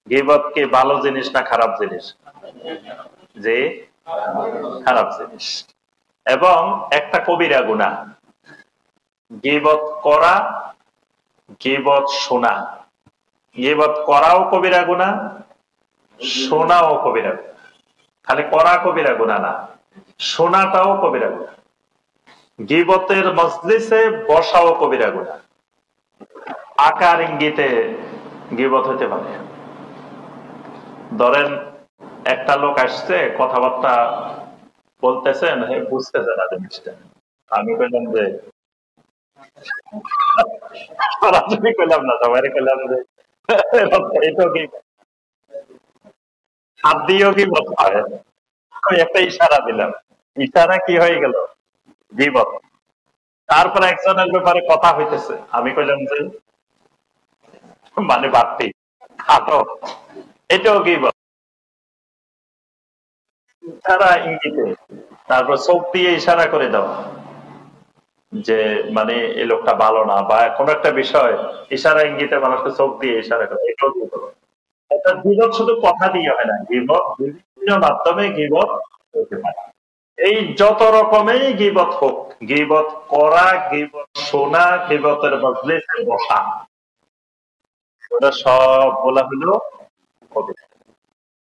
গীবত কি ভালো জিনিস না খারাপ জিনিস? যে খারাপ জিনিস, এবং একটা কবিরা গুনাহ। গীবত করা, গীবত শোনা। গীবত করাও কবিরা গুনাহ, শোনাও কবিরা গুনাহ। খালি করা কবিরা গুনাহ না, শোনাটাও কবিরা গুনাহ। গীবতের মজলিসে বসাও কবিরা গুনাহ। আকার ইঙ্গিতে গীবত হতে পারে। ধরেন একটা লোক আসছে, কথাবার্তা বলতেছেন, বুঝতেছে না জিনিসটা। আমি বললাম যে, সরাসরি কইলাম না, সবাই কইলাম যে এটা কি হাত দিয়েও কি বলতে হয়, আমি একটা ইশারা দিলাম, ইশারা কি হয়ে গেল? গীবত। তারপরে একজনের ব্যাপারে কথা হইতেছে, আমি কইলাম যে মানে বাড়তি খাটো, এটাও গীবত। ইশারা ইঙ্গিতে, তারপর চোখ দিয়ে ইশারা করে দাও যে মানে এই লোকটা ভালো না, বা কোন একটা বিষয় ইশারা ইঙ্গিতে মানুষকে চোখ দিয়ে ইশারা করে, এটাও গীবত। এটা গীবত শুধু কথা দিয়ে হয় না, গীবত বিভিন্ন মাধ্যমে গীবত হতে পারে। এই যত রকমের গীবত হোক, গীবত করা, গীবত শোনা, গীবতের মজলিসে বসা, ওটা সব বলা হলো কবিরা।